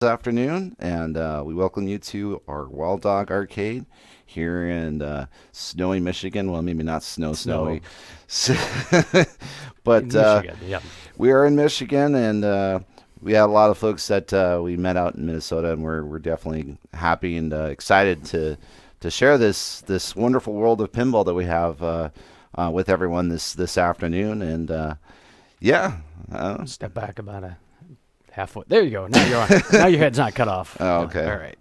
afternoon, and we welcome you to our Wild Dog Arcade here in snowy Michigan. Well, maybe not snowy, Snow but in Michigan. Yeah. we are in Michigan, and we had a lot of folks that we met out in Minnesota, and we're definitely happy and excited to share this wonderful world of pinball that we have with everyone this afternoon. And yeah, Step back about a half foot. There you go. Now you're on. Now your head's not cut off. Oh, okay. All right.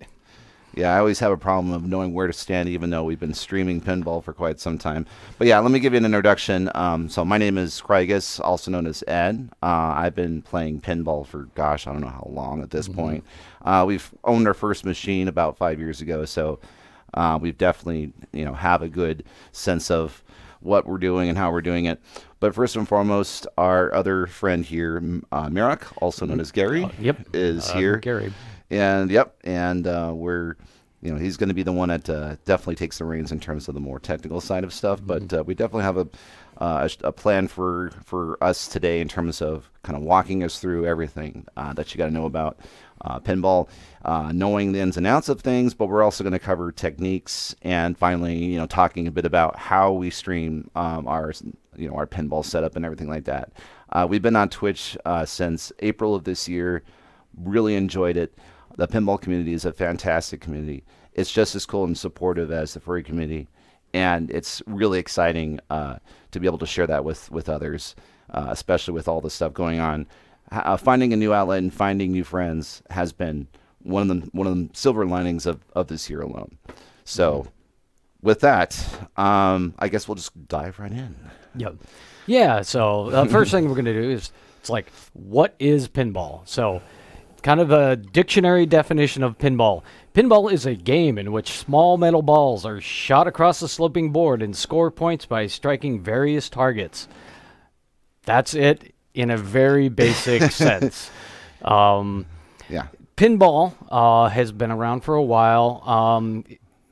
Yeah, I always have a problem of knowing where to stand, even though we've been streaming pinball for quite some time. But yeah, let me give you an introduction. So my name is Craigus, also known as Ed. I've been playing pinball for, gosh, I don't know how long at this point. We've owned our first machine about 5 years ago, so we've definitely, have a good sense of what we're doing and how we're doing it. But first and foremost, our other friend here, Mirak, also known as Gary, Yep. is here. Gary. And we're, he's going to be the one that definitely takes the reins in terms of the more technical side of stuff. But we definitely have a plan for us today in terms of kind of walking us through everything that you got to know about pinball, knowing the ins and outs of things. But we're also going to cover techniques and finally, talking a bit about how we stream our pinball setup and everything like that. We've been on Twitch since April of this year. Really enjoyed it. The pinball community is a fantastic community. It's just as cool and supportive as the furry community, and it's really exciting to be able to share that with others, especially with all the stuff going on. Finding a new outlet and finding new friends has been one of the silver linings of this year alone. So, with that, I guess we'll just dive right in. Yep. Yeah. So the first thing we're gonna do is it's like, what is pinball? So, kind of a dictionary definition of pinball. Pinball is a game in which small metal balls are shot across a sloping board and score points by striking various targets. That's it in a very basic sense. Yeah. Pinball has been around for a while.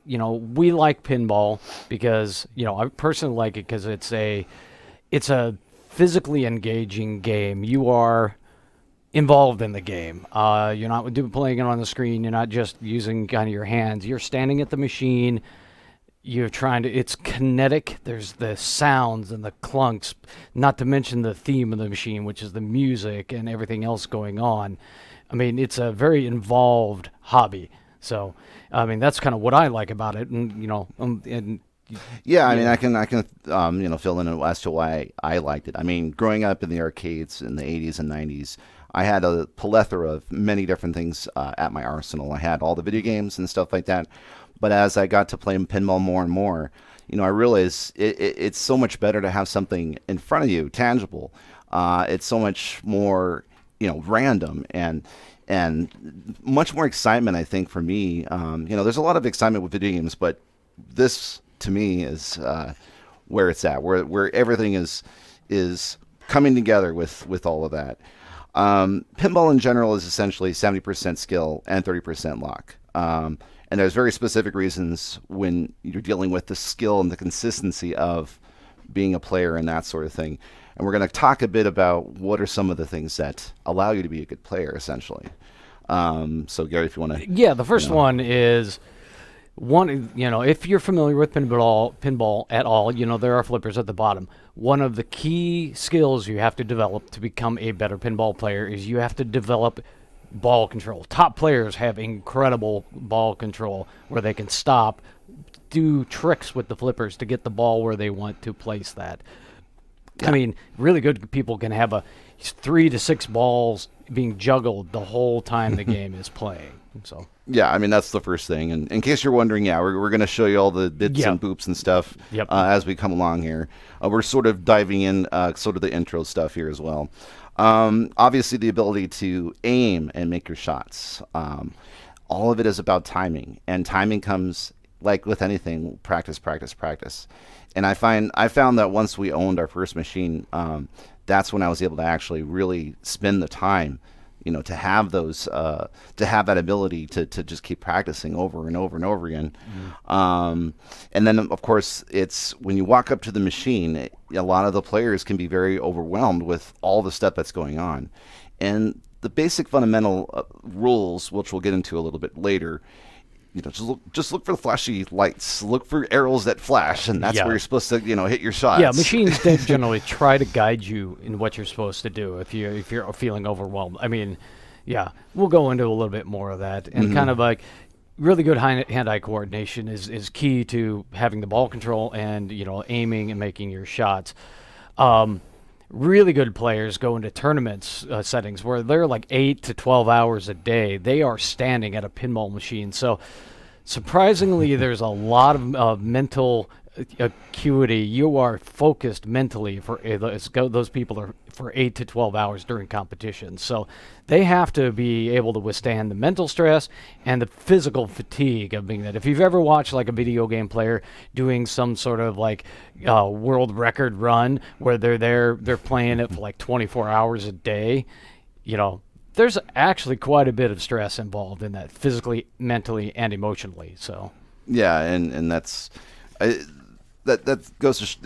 We like pinball because, I personally like it because it's a physically engaging game. You are involved in the game. You're not playing it on the screen. You're not just using kind of your hands. You're standing at the machine. It's kinetic. There's the sounds and the clunks, not to mention the theme of the machine, which is the music and everything else going on. I mean, it's a very involved hobby. So, I mean, that's kind of what I like about it. And, Yeah, I mean, I can fill in as to why I liked it. I mean, growing up in the arcades in the 80s and 90s, I had a plethora of many different things at my arsenal. I had all the video games and stuff like that. But as I got to play pinball more and more, I realized it's so much better to have something in front of you, tangible. It's so much more, random and much more excitement, I think, for me. There's a lot of excitement with video games, but this, to me, is where it's at, where everything is coming together with all of that. Pinball in general is essentially 70% skill and 30% luck. And there's very specific reasons when you're dealing with the skill and the consistency of being a player and that sort of thing. And we're going to talk a bit about what are some of the things that allow you to be a good player, essentially. So, Gary, if you want to... Yeah, the first one is... if you're familiar with pinball at all, there are flippers at the bottom. One of the key skills you have to develop to become a better pinball player is you have to develop ball control. Top players have incredible ball control where they can stop, do tricks with the flippers to get the ball where they want to place that. Yeah. I mean, really good people can have 3 to 6 balls being juggled the whole time the game is playing. So. Yeah, I mean, that's the first thing. And in case you're wondering, yeah, we're going to show you all the bits and boops and stuff as we come along here. We're sort of diving in sort of the intro stuff here as well. Obviously, the ability to aim and make your shots. All of it is about timing. And timing comes, like with anything, practice, practice, practice. And I found that once we owned our first machine, that's when I was able to actually really spend the time to have those, to have that ability to just keep practicing over and over and over again. And then, of course, it's when you walk up to the machine, a lot of the players can be very overwhelmed with all the stuff that's going on. And the basic fundamental rules, which we'll get into a little bit later. Just look for the flashy lights. Look for arrows that flash, and that's Yeah. where you're supposed to, hit your shots. Yeah, machines generally try to guide you in what you're supposed to do if you're feeling overwhelmed. I mean, yeah, we'll go into a little bit more of that, and kind of like really good hand-eye coordination is key to having the ball control and aiming and making your shots. Really good players go into tournaments settings where they're like 8 to 12 hours a day. They are standing at a pinball machine. So surprisingly, there's a lot of mental acuity. You are focused mentally for those people are for 8 to 12 hours during competitions. So they have to be able to withstand the mental stress and the physical fatigue of being that. If you've ever watched like a video game player doing some sort of like world record run where they're playing it for like 24 hours a day, there's actually quite a bit of stress involved in that, physically, mentally, and emotionally. So yeah, and that's that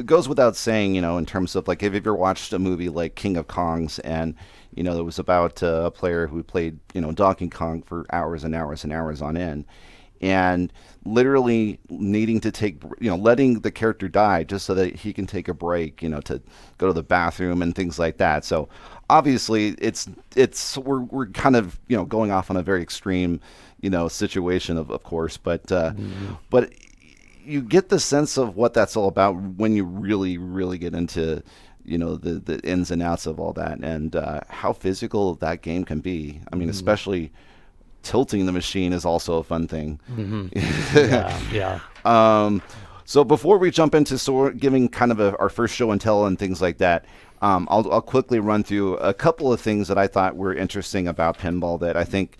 goes without saying, in terms of like, if you've ever watched a movie like King of Kongs, and it was about a player who played Donkey Kong for hours and hours and hours on end, and literally needing to take, letting the character die just so that he can take a break, to go to the bathroom and things like that. So obviously we're kind of, going off on a very extreme, situation of course, but you get the sense of what that's all about when you really, really get into, the ins and outs of all that, and how physical that game can be. I mean, especially tilting the machine is also a fun thing. yeah. So before we jump into giving kind of our first show and tell and things like that, I'll quickly run through a couple of things that I thought were interesting about pinball that I think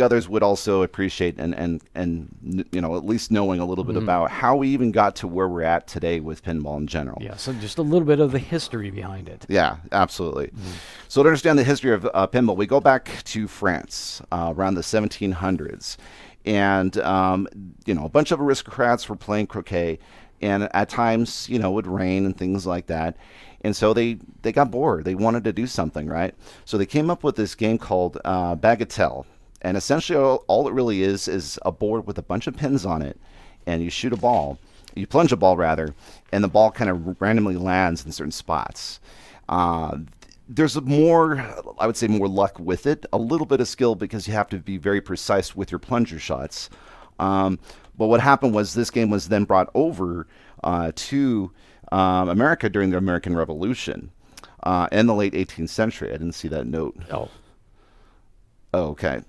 others would also appreciate, and at least knowing a little bit about how we even got to where we're at today with pinball in general. Yeah, so just a little bit of the history behind it. Yeah, absolutely. So to understand the history of pinball, we go back to France around the 1700s, and a bunch of aristocrats were playing croquet, and at times it would rain and things like that. And so they got bored. They wanted to do something, right? So they came up with this game called Bagatelle. And essentially all it really is a board with a bunch of pins on it. And you shoot a ball. You plunge a ball, rather. And the ball kind of randomly lands in certain spots. There's more luck with it. A little bit of skill because you have to be very precise with your plunger shots. But what happened was this game was then brought over to America during the American Revolution in the late 18th century. I didn't see that note. Oh, okay.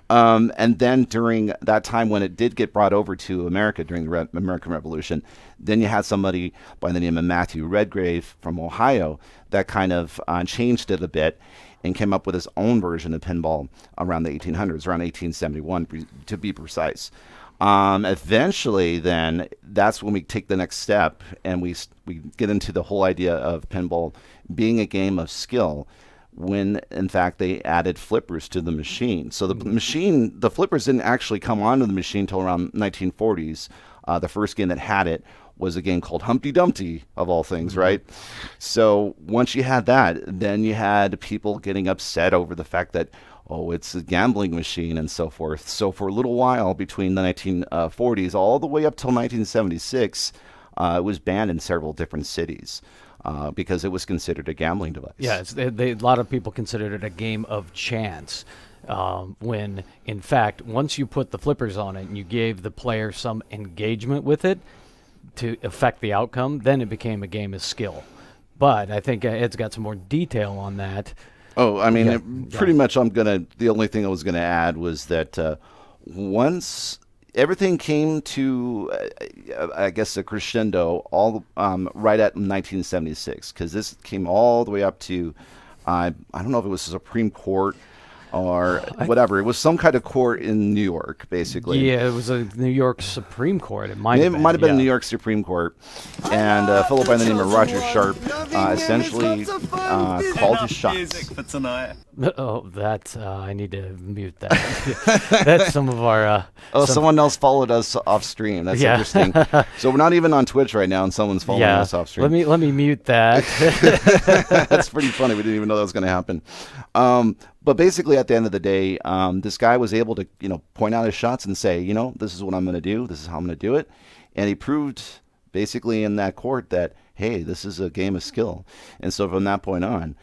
And then during that time when it did get brought over to America during the American Revolution, then you had somebody by the name of Matthew Redgrave from Ohio that kind of changed it a bit and came up with his own version of pinball around the 1800s, around 1871 to be precise. Eventually, then, that's when we take the next step and we get into the whole idea of pinball being a game of skill, when in fact they added flippers to the machine. So the flippers didn't actually come onto the machine until around 1940s. The first game that had it was a game called Humpty Dumpty, of all things, right? So once you had that, then you had people getting upset over the fact that, it's a gambling machine and so forth. So for a little while, between the 1940s all the way up till 1976, it was banned in several different cities because it was considered a gambling device. Yeah, a lot of people considered it a game of chance. When, in fact, once you put the flippers on it and you gave the player some engagement with it to affect the outcome, then it became a game of skill. But I think Ed's got some more detail on that. Oh, I mean, pretty much the only thing I was going to add was that once everything came to, I guess, a crescendo right at 1976, because this came all the way up to, I don't know if it was the Supreme Court or whatever. It was some kind of court in New York, basically. Yeah, it was a New York Supreme Court. It might It have been. might have been yeah. New York Supreme Court, and a fellow by the name of Roger Sharp essentially called his shots. Oh, that I need to mute that. That's some of our. Someone else followed us off stream. That's interesting. So we're not even on Twitch right now, and someone's following us off stream. Let me mute that. That's pretty funny. We didn't even know that was going to happen. But basically, at the end of the day, this guy was able to, point out his shots and say, this is what I'm going to do. This is how I'm going to do it. And he proved basically in that court that, hey, this is a game of skill. And so from that point on,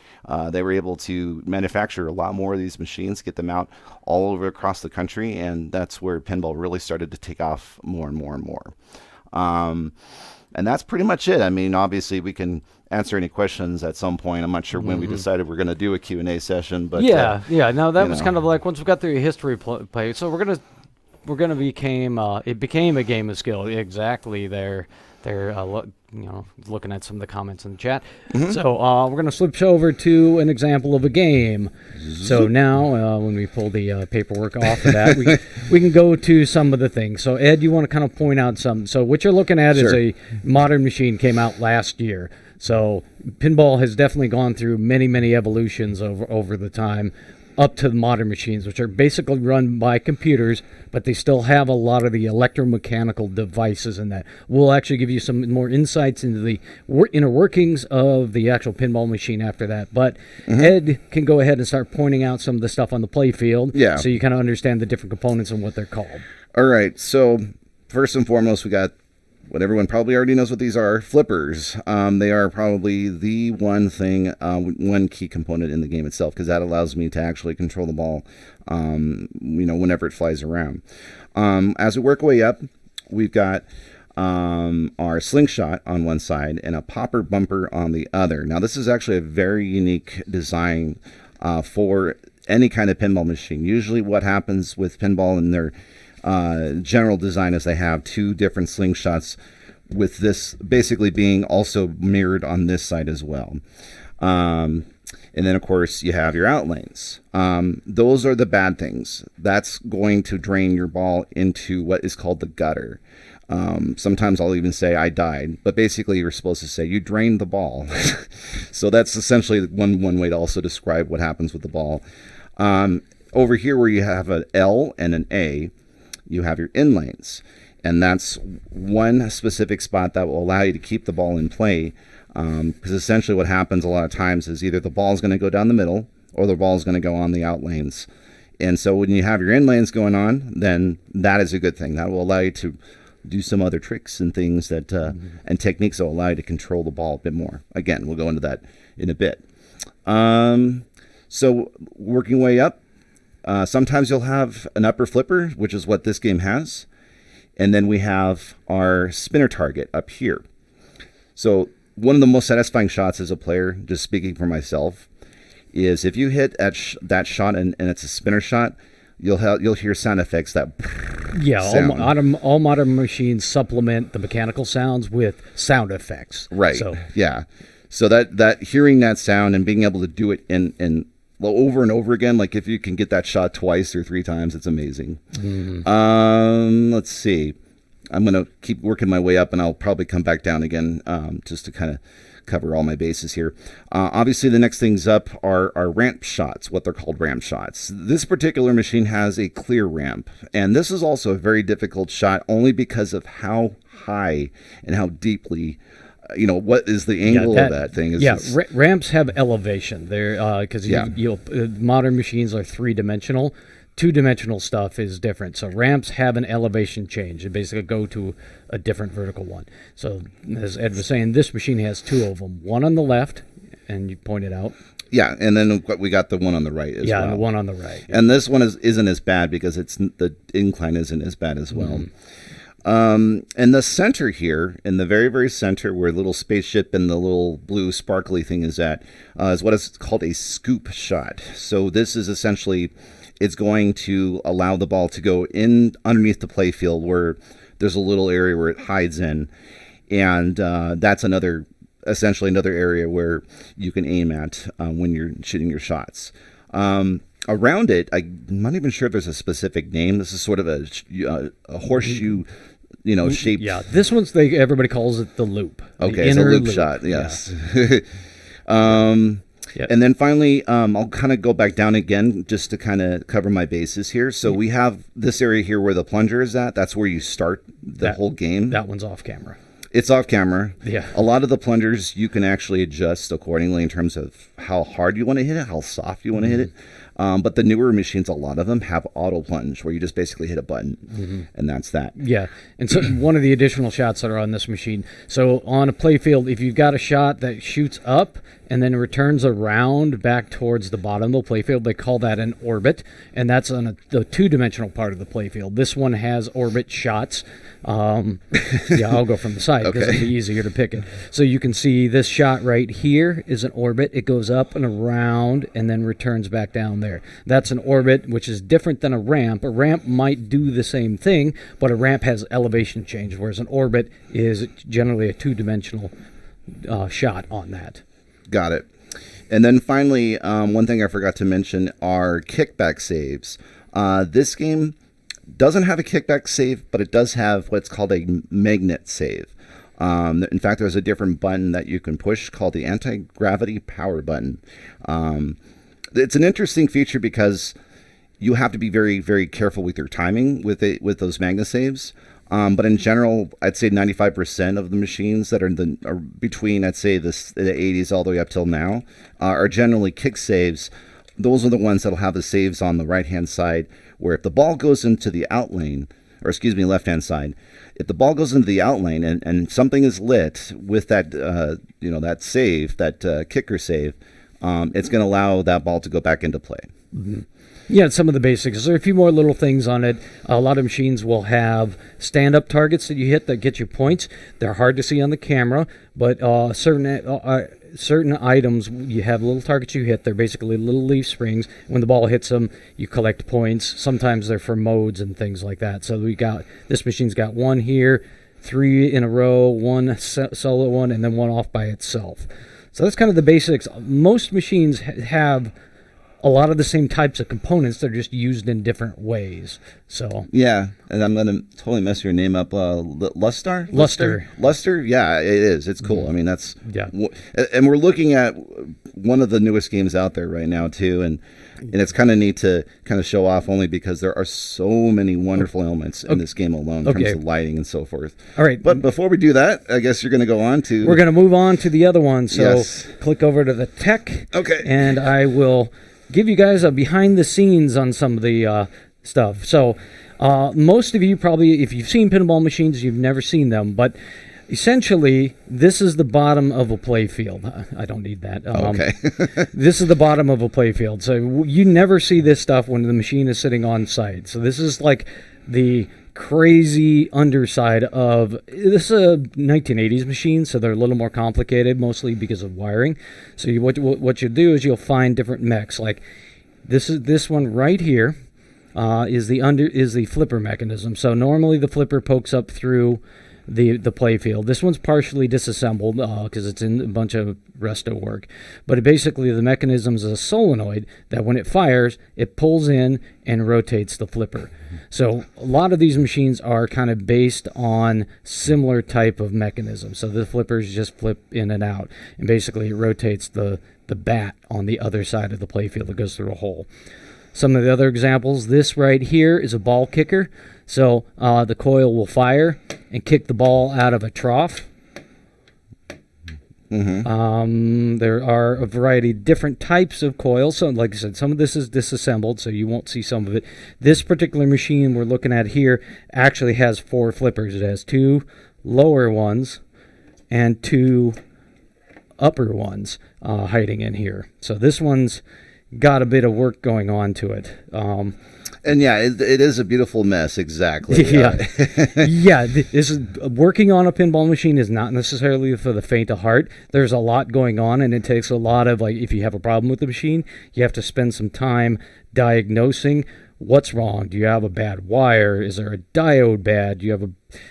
they were able to manufacture a lot more of these machines, get them out all over across the country. And that's where pinball really started to take off more and more and more. And that's pretty much it. I mean, obviously, we can answer any questions at some point. I'm not sure when we decided we're going to do a Q&A session, but no, that was kind of like once we got through history play. So we're gonna became it became a game of skill. Exactly. They're looking at some of the comments in the chat. So we're gonna switch over to an example of a game. So now when we pull the paperwork off of that, we can go to some of the things. So Ed, you want to kind of point out some. So what you're looking at is a modern machine came out last year. So pinball has definitely gone through many evolutions over the time, up to the modern machines, which are basically run by computers, but they still have a lot of the electromechanical devices in that. We'll actually give you some more insights into the inner workings of the actual pinball machine after that. But Ed can go ahead and start pointing out some of the stuff on the play field, so you kind of understand the different components and what they're called. All right, so first and foremost, we got what everyone probably already knows what these are, flippers. They are probably the one key component in the game itself, because that allows me to actually control the ball, whenever it flies around. As we work our way up, we've got our slingshot on one side and a popper bumper on the other. Now, this is actually a very unique design for any kind of pinball machine. Usually what happens with pinball in their general design is they have two different slingshots, with this basically being also mirrored on this side as well. And then, of course, you have your outlanes. Those are the bad things. That's going to drain your ball into what is called the gutter. Sometimes I'll even say I died, but basically you're supposed to say you drained the ball. So that's essentially one way to also describe what happens with the ball. Over here where you have an L and an A, you have your in lanes, and that's one specific spot that will allow you to keep the ball in play, because essentially what happens a lot of times is either the ball is going to go down the middle or the ball is going to go on the out lanes. And so when you have your in lanes going on, then that is a good thing. That will allow you to do some other tricks and things that and techniques that will allow you to control the ball a bit more. Again, we'll go into that in a bit. So working way up, sometimes you'll have an upper flipper, which is what this game has. And then we have our spinner target up here. So one of the most satisfying shots as a player, just speaking for myself, is if you hit that shot and it's a spinner shot, you'll hear sound effects that sound. All modern machines supplement the mechanical sounds with sound effects. Right. So that hearing that sound and being able to do it in over and over again, like if you can get that shot twice or three times, it's amazing. Let's see. I'm going to keep working my way up, and I'll probably come back down again just to kind of cover all my bases here. Obviously, the next things up are ramp shots, what they're called ramp shots. This particular machine has a clear ramp, and this is also a very difficult shot only because of how high and how deeply what is the angle of that thing? Ramps have elevation. They're because modern machines are three-dimensional. Two-dimensional stuff is different. So ramps have an elevation change. They basically go to a different vertical one. So as Ed was saying, this machine has two of them. One on the left, and you pointed out. Yeah, and then we got the one on the right as well. Yeah, and the one on the right. And this one isn't as bad because the incline isn't as bad as well. In the center here, in the very, very center where the little spaceship and the little blue sparkly thing is at, is what is called a scoop shot. So this is essentially, it's going to allow the ball to go in underneath the play field where there's a little area where it hides in. And that's essentially another area where you can aim at when you're shooting your shots. Around it, I'm not even sure if there's a specific name. This is sort of a horseshoe, shaped. Yeah, this one's everybody calls it the loop. Okay, it's a loop shot. Yes. Yeah. Yep. And then finally, I'll kind of go back down again just to kind of cover my bases here. So we have this area here where the plunger is at. That's where you start the whole game. That one's off camera. It's off camera. Yeah. A lot of the plungers you can actually adjust accordingly in terms of how hard you want to hit it, how soft you want to hit it. But the newer machines, a lot of them have auto plunge where you just basically hit a button and that's that. Yeah. And so one of the additional shots that are on this machine. So on a play field, if you've got a shot that shoots up and then returns around back towards the bottom of the playfield, they call that an orbit. And that's on the two-dimensional part of the playfield. This one has orbit shots. Yeah, I'll go from the side because it'll be easier to pick it. So you can see this shot right here is an orbit. It goes up and around and then returns back down there. That's an orbit, which is different than a ramp. A ramp might do the same thing, but a ramp has elevation change, whereas an orbit is generally a two-dimensional shot on that. Got it. And then finally, one thing I forgot to mention are kickback saves. This game doesn't have a kickback save, but it does have what's called a magnet save. In fact, there's a different button that you can push called the anti-gravity power button. It's an interesting feature because you have to be very, very careful with your timing with those magnet saves. But in general, I'd say 95% of the machines that are between, I'd say, the 80s all the way up till now are generally kick saves. Those are the ones that'll have the saves on the right-hand side, where if the ball goes into the out lane, or excuse me, left-hand side, if the ball goes into the out lane and something is lit with that, that save, that kicker save, it's going to allow that ball to go back into play. Mm-hmm. Yeah, some of the basics. There are a few more little things on it. A lot of machines will have stand-up targets that you hit that get you points. They're hard to see on the camera, but certain items, you have little targets you hit. They're basically little leaf springs. When the ball hits them, you collect points. Sometimes they're for modes and things like that. So this machine's got one here, 3 in a row, one solo one, and then one off by itself. So that's kind of the basics. Most machines have a lot of the same types of components. They're just used in different ways. So yeah, and I'm gonna totally mess your name up. Luster. Yeah, it is. It's cool. I mean, that's and we're looking at one of the newest games out there right now too, and it's kind of neat to kind of show off only because there are so many wonderful elements in this game alone in terms of lighting and so forth. All right, but before we do that, I guess you're going to go on to. We're going to move on to the other one. So click over to the tech. Okay, and I will give you guys a behind the scenes on some of the stuff. So most of you probably, if you've seen pinball machines, you've never seen them, but essentially this is the bottom of a play field. I don't need that. Okay. This is the bottom of a play field. So you never see this stuff when the machine is sitting on site. So this is like the crazy underside of this is a 1980s machine, so they're a little more complicated, mostly because of wiring. So what you do is you'll find different mechs. Like this one right here is the flipper mechanism. So normally the flipper pokes up through the play field. This one's partially disassembled because it's in a bunch of resto work. But basically the mechanism is a solenoid that when it fires, it pulls in and rotates the flipper. So a lot of these machines are kind of based on similar type of mechanism. So the flippers just flip in and out. And basically it rotates the bat on the other side of the play field that goes through a hole. Some of the other examples, this right here is a ball kicker. So the coil will fire and kick the ball out of a trough. Mm-hmm. There are a variety of different types of coils. So like I said, some of this is disassembled, so you won't see some of it. This particular machine we're looking at here actually has 4 flippers. It has 2 lower ones and 2 upper ones hiding in here. So this one's got a bit of work going on to it. And yeah, it is a beautiful mess, exactly. Yeah. Yeah, this is, working on a pinball machine is not necessarily for the faint of heart. There's a lot going on, and it takes a lot of, like, if you have a problem with the machine, you have to spend some time diagnosing what's wrong? Do you have a bad wire? Is there a diode bad? Do you have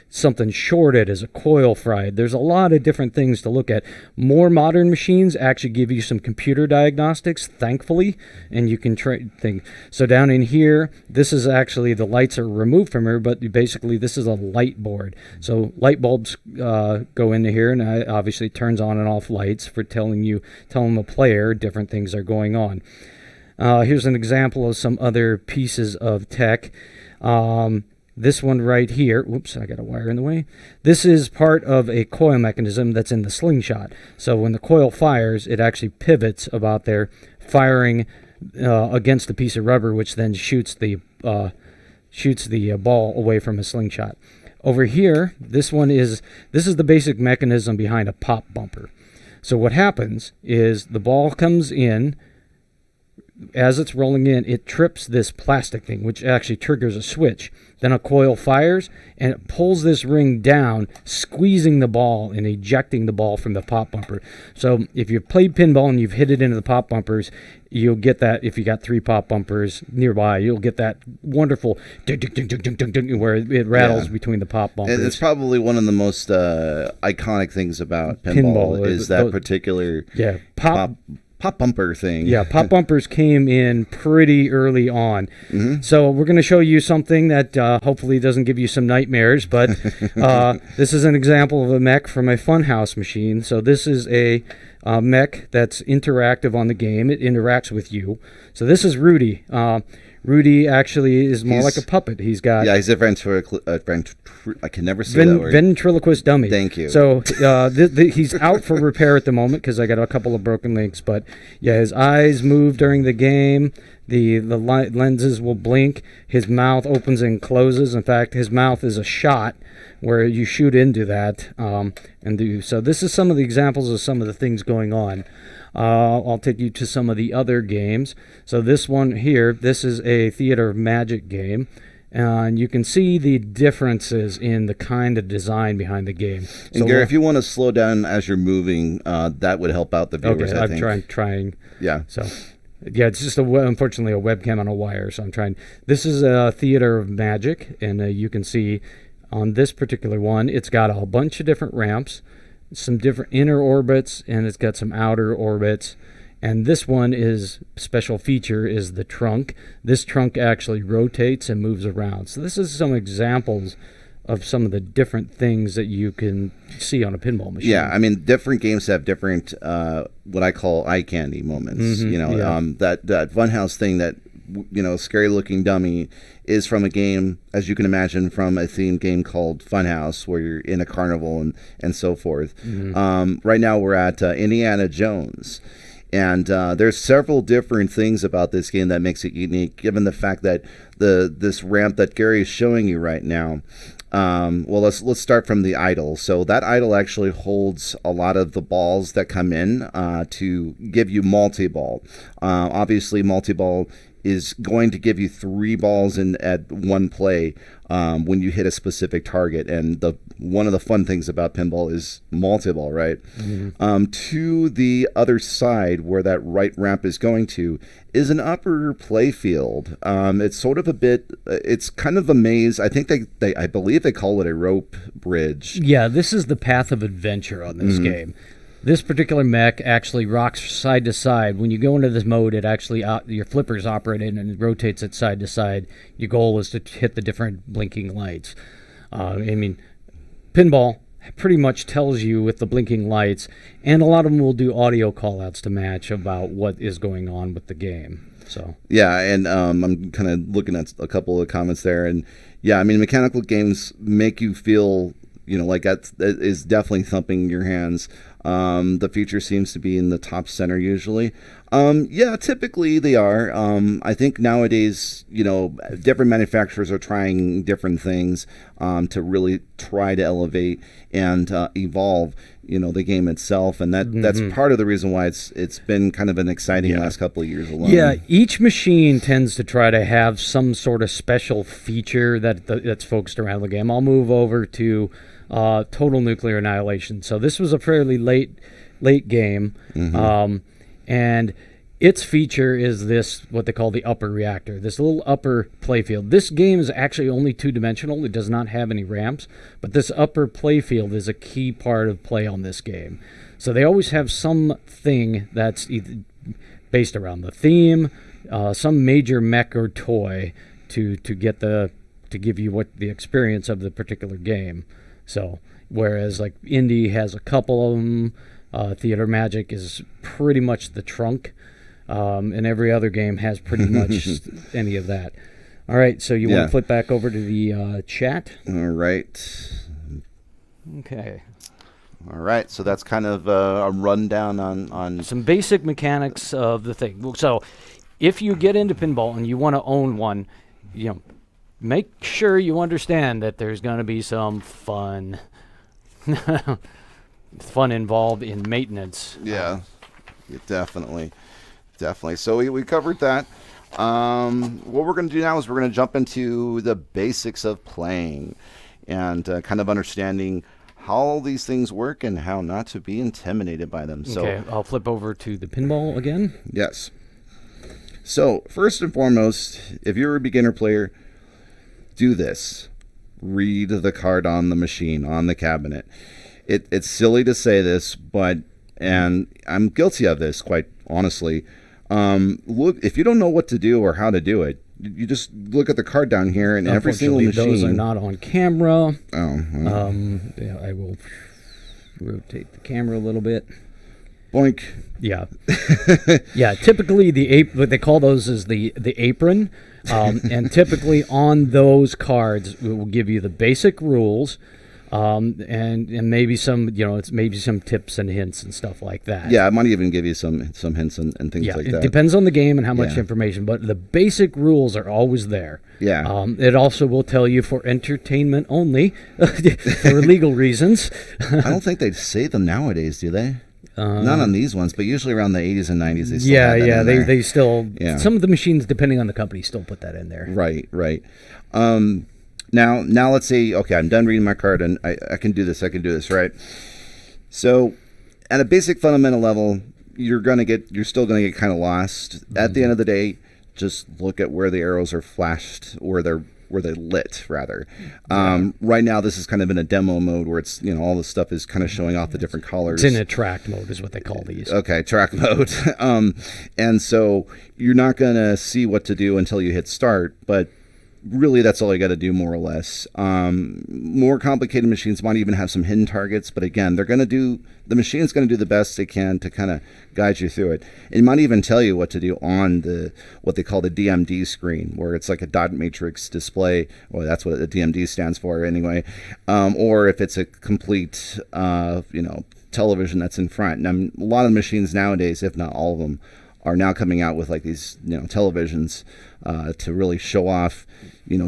something shorted? Is a coil fried? There's a lot of different things to look at. More modern machines actually give you some computer diagnostics, thankfully, and you can think. So down in here, this is actually, the lights are removed from here, but basically this is a light board. So light bulbs go into here, and it obviously turns on and off lights for telling the player different things are going on. Here's an example of some other pieces of tech. This one right here, whoops, I got a wire in the way. This is part of a coil mechanism that's in the Slingshot. So when the coil fires, it actually pivots about there, firing against a piece of rubber, which then shoots the ball away from a Slingshot. Over here, this is the basic mechanism behind a pop bumper. So what happens is the ball comes in. As it's rolling in, it trips this plastic thing, which actually triggers a switch. Then a coil fires, and it pulls this ring down, squeezing the ball and ejecting the ball from the pop bumper. So if you've played pinball and you've hit it into the pop bumpers, you'll get that. If you got 3 pop bumpers nearby, you'll get that wonderful ding, ding, ding, ding, ding, ding, where it rattles between the pop bumpers. It's probably one of the most iconic things about pinball is that particular pop bumper thing. Yeah, pop bumpers came in pretty early on. Mm-hmm. So we're going to show you something that hopefully doesn't give you some nightmares, but this is an example of a mech from a Funhouse machine. So this is a mech that's interactive on the game. It interacts with you. So this is Rudy. Rudy actually is more like a puppet. He's got... Yeah, he's a I can never say that word. Ventriloquist dummy. Thank you. So he's out for repair at the moment because I got a couple of broken links. But yeah, his eyes move during the game. The lenses will blink. His mouth opens and closes. In fact, his mouth is a shot where you shoot into that. So this is some of the examples of some of the things going on. I'll take you to some of the other games. So this one here, this is a Theater of Magic game. And you can see the differences in the kind of design behind the game. And Gary, if you want to slow down as you're moving, that would help out the viewers, I think. I'm trying. Yeah. So, yeah, it's just unfortunately a webcam on a wire, so I'm trying. This is a Theater of Magic, and you can see on this particular one, it's got a bunch of different ramps, some different inner orbits, and it's got some outer orbits. And this one special feature is the trunk. This trunk actually rotates and moves around. So this is some examples of some of the different things that you can see on a pinball machine. Yeah, I mean, different games have different what I call eye candy moments. Mm-hmm, that Funhouse thing, that scary looking dummy, is from a game, as you can imagine, from a themed game called Funhouse, where you're in a carnival and so forth. Mm-hmm. Right now we're at Indiana Jones. And there's several different things about this game that makes it unique, given the fact that this ramp that Gary is showing you right now. Let's start from the idol. So that idol actually holds a lot of the balls that come in to give you multi-ball. Obviously, multi-ball is going to give you 3 balls in at one play when you hit a specific target. And one of the fun things about pinball is multi-ball, right? Mm-hmm. To the other side, where that right ramp is going to, is an upper play field. It's sort of it's kind of a maze. I think I believe they call it a rope bridge. Yeah, this is the path of adventure on this game. This particular mech actually rocks side to side. When you go into this mode, it actually your flippers operate in and it rotates it side to side. Your goal is to hit the different blinking lights. Pinball pretty much tells you with the blinking lights, and a lot of them will do audio call-outs to match about what is going on with the game. So yeah, and I'm kind of looking at a couple of comments there, and yeah, I mean, mechanical games make you feel, like that is definitely thumping your hands. The feature seems to be in the top center usually. Yeah, typically they are. I think nowadays, different manufacturers are trying different things to really try to elevate and evolve, the game itself, and that's part of the reason why it's been kind of an exciting last couple of years alone. Yeah, each machine tends to try to have some sort of special feature that's focused around the game. I'll move over to Total Nuclear Annihilation. So this was a fairly late game, and its feature is this, what they call the upper reactor, this little upper playfield. This game is actually only two-dimensional. It does not have any ramps, but this upper playfield is a key part of play on this game. So they always have something that's either based around the theme, some major mech or toy to give you what the experience of the particular game. So whereas like Indie has a couple of them, Theater Magic is pretty much the trunk, and every other game has pretty much any of that. All right, so you want to flip back over to the chat? All right. Okay. All right, so that's kind of a rundown on some basic mechanics of the thing. So if you get into pinball and you want to own one, make sure you understand that there's going to be some fun involved in maintenance. Yeah, definitely. So we covered that. What we're going to do now is we're going to jump into the basics of playing and kind of understanding how all these things work and how not to be intimidated by them. Okay, I'll flip over to the pinball again. Yes. So first and foremost, if you're a beginner player, do this. Read the card on the machine, on the cabinet. It's silly to say this, and I'm guilty of this, quite honestly. Look, if you don't know what to do or how to do it, you just look at the card down here, and every single machine. Those are not on camera. Oh. Well. Yeah, I will rotate the camera a little bit. Boink. Yeah. Yeah. Typically, what they call those is the apron, and typically on those cards, it will give you the basic rules. And maybe some, it's maybe some tips and hints and stuff like that. Yeah, it might even give you some hints and things like that. It depends on the game and how much information, but the basic rules are always there. Yeah. It also will tell you for entertainment only, for legal reasons. I don't think they say them nowadays, do they? Not on these ones, but usually around the 80s and 90s they still have that in there. They still, some of the machines, depending on the company, still put that in there. Right. Now let's say, okay, I'm done reading my card and I can do this, right? So at a basic fundamental level, you're still gonna get kind of lost. Mm-hmm. At the end of the day, just look at where the arrows are flashed, where they lit rather. Right now this is kind of in a demo mode where it's, all the stuff is kind of showing off the different colors. It's in a track mode is what they call these. Okay, track mode. And so you're not gonna see what to do until you hit start, but really, that's all you got to do, more or less. More complicated machines might even have some hidden targets, but again, the machine's going to do the best they can to kind of guide you through it. It might even tell you what to do on what they call the DMD screen, where it's like a dot matrix display. Well, that's what the DMD stands for anyway. Or if it's a complete, television that's in front. And a lot of machines nowadays, if not all of them, are now coming out with like these, televisions to really show off,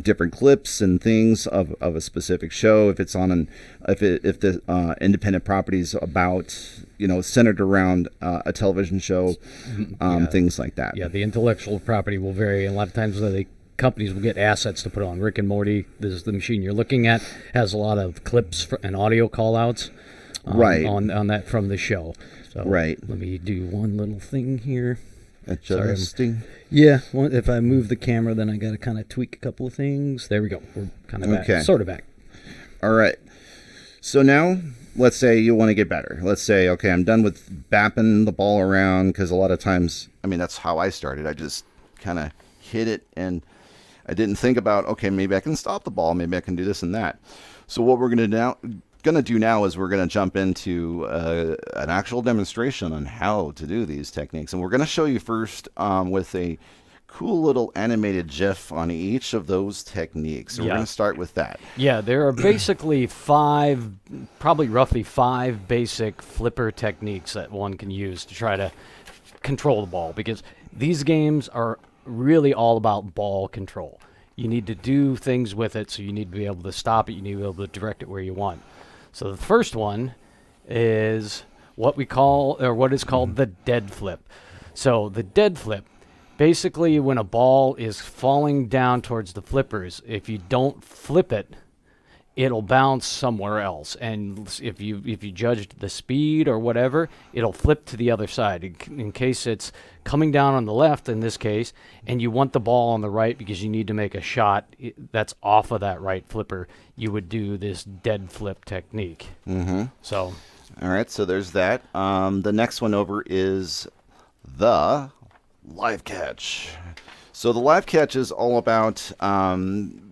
different clips and things of a specific show. If it's on if the independent properties about, centered around a television show, things like that. Yeah, the intellectual property will vary. And a lot of times the companies will get assets to put on. Rick and Morty, this is the machine you're looking at, has a lot of clips and audio call-outs on that from the show. So right. Let me do one little thing here. Adjusting. If I move the camera, then I got to kind of tweak a couple of things. There we go. We're kind of back, sort of back. All right. So now, let's say you want to get better. Let's say, okay, I'm done with bapping the ball around, because a lot of times, that's how I started. I just kind of hit it, and I didn't think about, okay, maybe I can stop the ball, maybe I can do this and that. So what we're going to do now is we're going to jump into an actual demonstration on how to do these techniques, and we're going to show you first with a cool little animated GIF on each of those techniques. So we're going to start with that. Yeah, there are basically roughly five basic flipper techniques that one can use to try to control the ball, because these games are really all about ball control. You need to do things with it, so you need to be able to stop it, you need to be able to direct it where you want. So the first one is what is called the dead flip. So the dead flip, basically when a ball is falling down towards the flippers, if you don't flip it, it'll bounce somewhere else. And if you judged the speed or whatever, it'll flip to the other side in case it's coming down on the left in this case, and you want the ball on the right because you need to make a shot that's off of that right flipper. You would do this dead flip technique. Mm-hmm. So, all right, so there's that. The next one over is the live catch. So the live catch is all about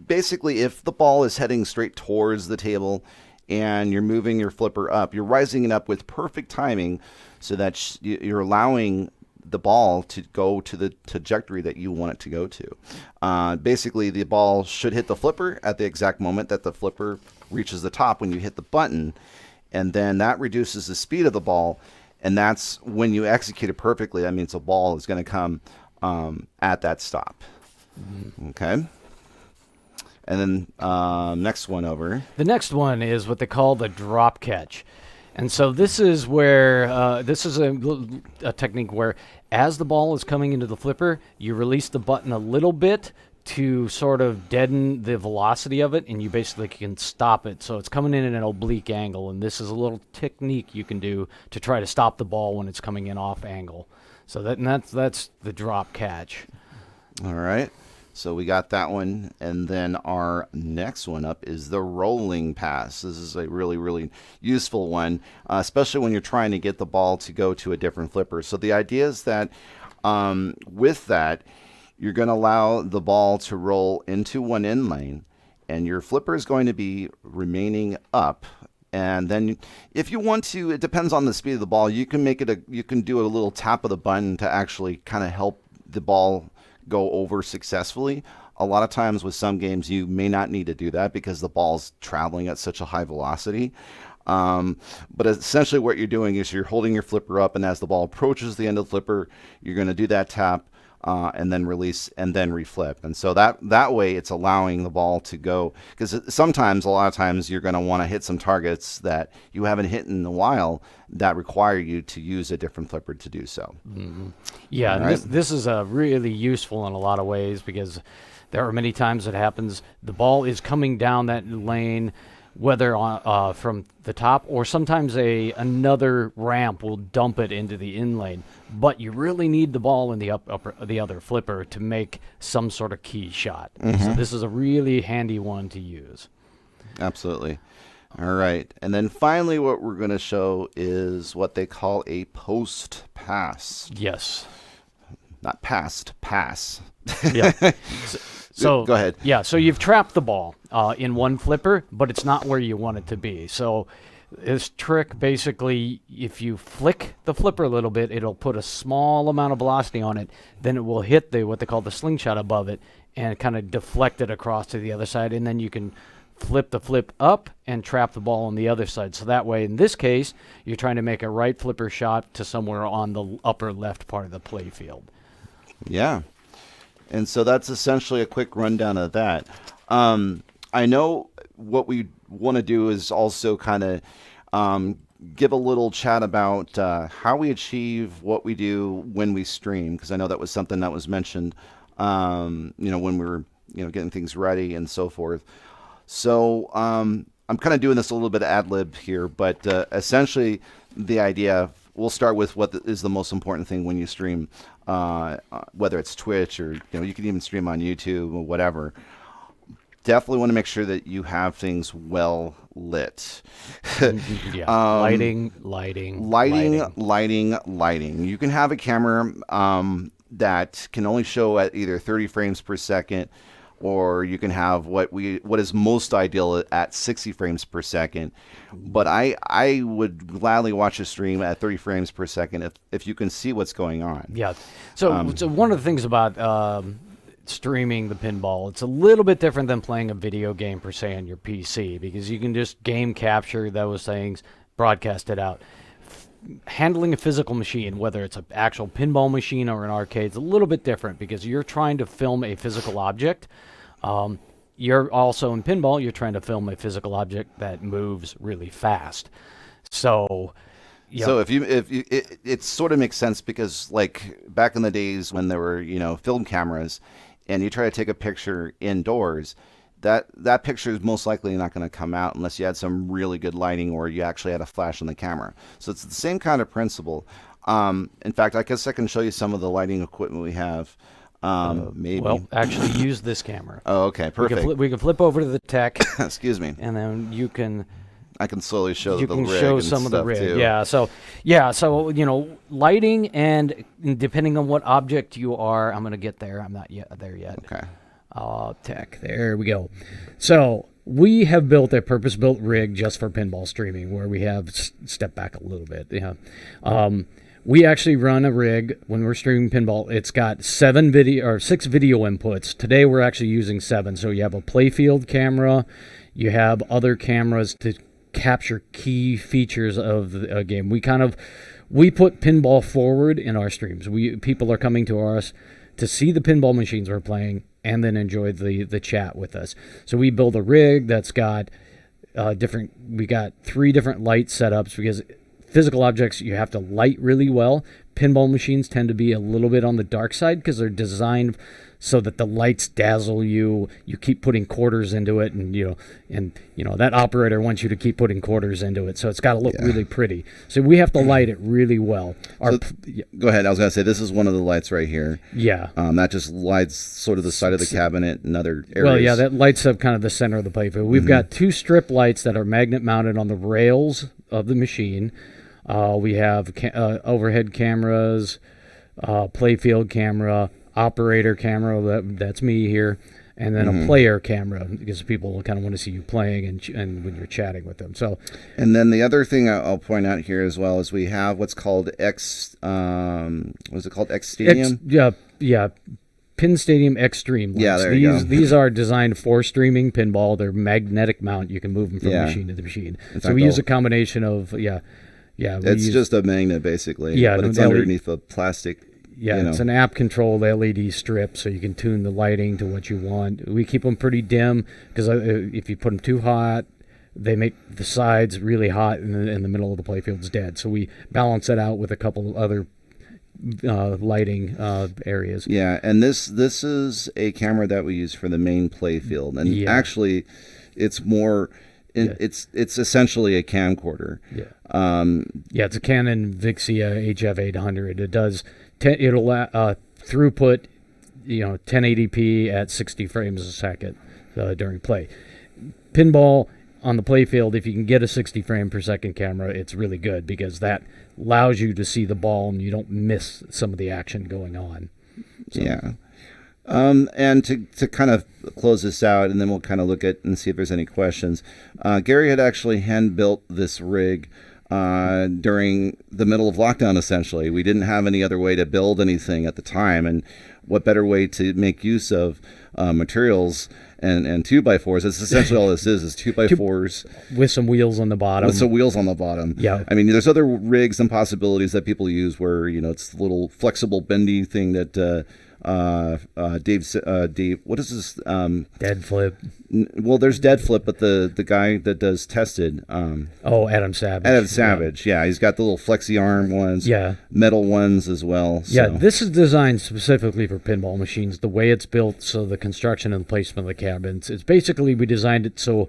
basically if the ball is heading straight towards the table and you're moving your flipper up, you're rising it up with perfect timing so that you're allowing the ball to go to the trajectory that you want it to go to. Basically, the ball should hit the flipper at the exact moment that the flipper reaches the top when you hit the button, and then that reduces the speed of the ball, and that's when you execute it perfectly. That means the ball is going to come at that stop. Mm-hmm. Okay. And then next one over. The next one is what they call the drop catch. And so this is where, this is a technique where as the ball is coming into the flipper, you release the button a little bit to sort of deaden the velocity of it, and you basically can stop it. So it's coming in at an oblique angle, and this is a little technique you can do to try to stop the ball when it's coming in off angle. So that's the drop catch. All right. So we got that one, and then our next one up is the rolling pass. This is a really, really useful one, especially when you're trying to get the ball to go to a different flipper. So the idea is that with that, you're going to allow the ball to roll into one end lane, and your flipper is going to be remaining up. And then if you want to, it depends on the speed of the ball, you can make it you can do a little tap of the button to actually kind of help the ball go over successfully. A lot of times with some games you may not need to do that because the ball's traveling at such a high velocity. But essentially what you're doing is you're holding your flipper up, and as the ball approaches the end of the flipper, you're going to do that tap and then release and then reflip. And so that way it's allowing the ball to go, because sometimes, a lot of times, you're going to want to hit some targets that you haven't hit in a while that require you to use a different flipper to do so. Mm-hmm. Yeah, right. this is really useful in a lot of ways, because there are many times it happens the ball is coming down that lane, whether from the top, or sometimes another ramp will dump it into the in lane. But you really need the ball in the other flipper to make some sort of key shot. Mm-hmm. So this is a really handy one to use. Absolutely. All right. And then finally what we're going to show is what they call a post pass. Yes. Not past, pass. Yeah. So go ahead. Yeah, so you've trapped the ball in one flipper, but it's not where you want it to be. So this trick, basically, if you flick the flipper a little bit, it'll put a small amount of velocity on it. Then it will hit what they call the slingshot above it and kind of deflect it across to the other side. And then you can flip the flip up and trap the ball on the other side. So that way, in this case, you're trying to make a right flipper shot to somewhere on the upper left part of the play field. Yeah. And so that's essentially a quick rundown of that. I know what we want to do is also kind of give a little chat about how we achieve what we do when we stream, because I know that was something that was mentioned, when we were, getting things ready and so forth. So I'm kind of doing this a little bit of ad lib here, but essentially the idea, we'll start with what is the most important thing when you stream, whether it's Twitch or, you can even stream on YouTube or whatever. Definitely want to make sure that you have things well lit. Yeah. Lighting. You can have a camera that can only show at either 30 frames per second, or you can have what is most ideal at 60 frames per second. But I would gladly watch a stream at 30 frames per second if you can see what's going on. Yeah. So one of the things about streaming the pinball, it's a little bit different than playing a video game per se on your PC, because you can just game capture those things, broadcast it out. Handling a physical machine, whether it's an actual pinball machine or an arcade, is a little bit different, because you're trying to film a physical object. You're also in pinball, you're trying to film a physical object that moves really fast. So if it sort of makes sense, because like back in the days when there were film cameras and you try to take a picture indoors, that picture is most likely not going to come out unless you had some really good lighting or you actually had a flash on the camera. So it's the same kind of principle. In fact, I guess I can show you some of the lighting equipment we have. Maybe. Well, actually, use this camera. Oh, okay, perfect. We can flip over to the tech. Excuse me. And then you can. I can slowly show You the can rig show and some of the stuff, rig. too. Yeah. So you know, lighting and depending on what object you are, I'm gonna get there. I'm not yet there yet. Okay. Tech. There we go. So we have built a purpose-built rig just for pinball streaming, where we have step back a little bit. Yeah. We actually run a rig when we're streaming pinball. It's got 6 video inputs. Today we're actually using 7. So you have a playfield camera, you have other cameras to capture key features of the game. We put pinball forward in our streams. People are coming to us to see the pinball machines we're playing and then enjoy the chat with us. So we build a rig that's got we got 3 different light setups, because physical objects you have to light really well. Pinball machines tend to be a little bit on the dark side because they're designed so that the lights dazzle you. You keep putting quarters into it, and that operator wants you to keep putting quarters into it, so it's got to look really pretty. So we have to light it really well. Go ahead. I was gonna say this is one of the lights right here. Yeah. That just lights sort of the side of the cabinet and other areas. Well, yeah, that lights up kind of the center of the playfield. We've got 2 strip lights that are magnet mounted on the rails of the machine. We have overhead cameras, playfield camera, operator camera, that's me here, and then a player camera, because people kind of want to see you playing and when you're chatting with them. So, and then the other thing I'll point out here as well is we have what's called X. What's it called? X Stadium. Yeah. Pin Stadium Extreme lights. Yeah, there you go. These are designed for streaming pinball. They're magnetic mount. You can move them from machine to the machine. So we use a combination of it's just a magnet basically. Yeah, but it's underneath a plastic. Yeah, it's an app-controlled LED strip, so you can tune the lighting to what you want. We keep them pretty dim, because if you put them too hot, they make the sides really hot, and the middle of the playfield's dead. So we balance it out with a couple of other lighting areas. Yeah, and this is a camera that we use for the main playfield, and actually, it's more. It's essentially a camcorder. Yeah. It's a Canon Vixia HF800. It does it'll throughput 1080p at 60 frames a second during play. Pinball on the playfield, if you can get a 60 frame per second camera, it's really good, because that allows you to see the ball and you don't miss some of the action going on. So. Yeah. And to kind of close this out, and then we'll kind of look at and see if there's any questions. Gary had actually hand-built this rig during the middle of lockdown, essentially. We didn't have any other way to build anything at the time, and what better way to make use of materials and 2x4s. That's essentially all this is 2x4s. With some wheels on the bottom. With some wheels on the bottom. Yeah. I mean, there's other rigs and possibilities that people use where, it's the little flexible bendy thing that Dave, what is this? Dead Flip. Well, there's Dead Flip, but the guy that does Tested. Adam Savage. Adam Savage, yeah. He's got the little flexi arm ones. Yeah. Metal ones as well. So. Yeah, this is designed specifically for pinball machines. The way it's built, so the construction and placement of the cabins, it's basically, we designed it so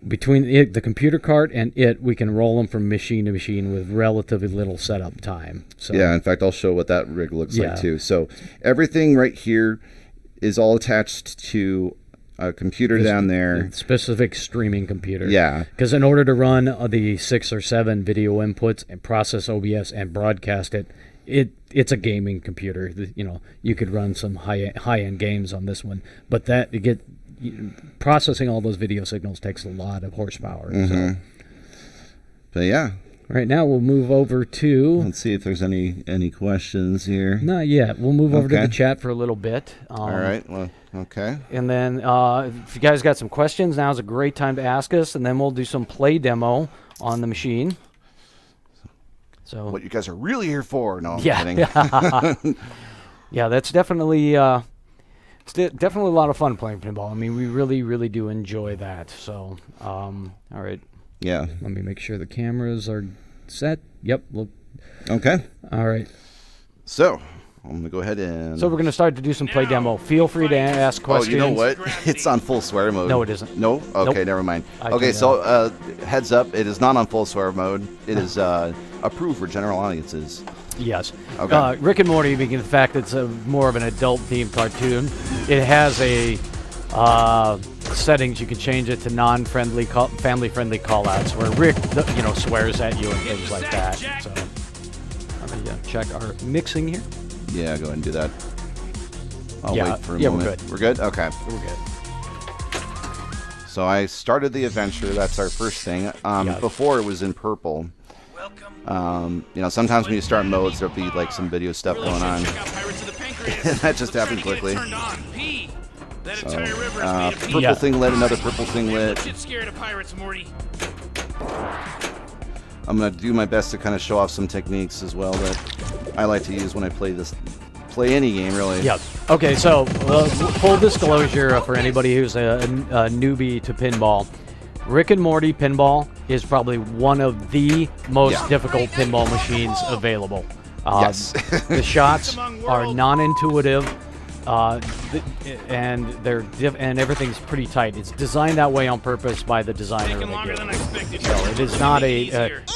between the computer cart and we can roll them from machine to machine with relatively little setup time. So, yeah, in fact, I'll show what that rig looks like too. So everything right here is all attached to a computer down there. Specific streaming computer. Yeah. Because in order to run the 6 or 7 video inputs and process OBS and broadcast it's a gaming computer. You could run some high-end games on this one, but processing all those video signals takes a lot of horsepower. So. But yeah. Right now we'll move over to... Let's see if there's any questions here. Not yet. We'll move over to the chat for a little bit. All right. Well, okay. And then if you guys got some questions, now's a great time to ask us, and then we'll do some play demo on the machine. So what you guys are really here for? No, I'm kidding. Yeah, that's definitely... It's definitely a lot of fun playing pinball. I mean, we really, really do enjoy that. So, all right. Yeah. Let me make sure the cameras are set. Yep. Look. Okay. All right. So, I'm going to go ahead and... So we're going to start to do some play demo. Feel free to ask questions. Oh, you know what? It's on full swear mode. No, it isn't. No? Okay, Nope. never mind. I Okay, can, so heads up, it is not on full swear mode. It is approved for general audiences. Yes. Okay. Rick and Morty, being the fact that it's more of an adult-themed cartoon, it has a settings. You can change it to non-friendly, family-friendly call-outs, where Rick, swears at you and things like that. So let me check our mixing here. Yeah, go ahead and do that. I'll Yeah, wait for a yeah, moment. We're good? Okay. We're good. So I started the adventure. That's our first thing. Before it was in purple. Sometimes when you start modes, there'll be like some video stuff going on. That just happened quickly. So, purple thing lit, another purple thing lit. I'm gonna do my best to kind of show off some techniques as well that I like to use when I play any game, really. Yeah. Okay, so full disclosure for anybody who's a newbie to pinball, Rick and Morty Pinball is probably one of the most difficult pinball machines available. Yes. The shots are non-intuitive, and and everything's pretty tight. It's designed that way on purpose by the designer of the game. So it is not a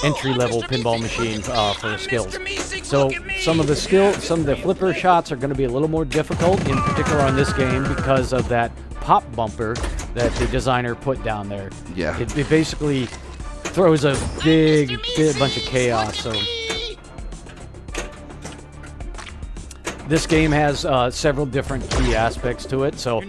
entry-level pinball machine for skills. So some of the flipper shots are going to be a little more difficult, in particular on this game, because of that pop bumper that the designer put down there. Yeah. It basically throws a big bunch of chaos. So this game has several different key aspects to it. So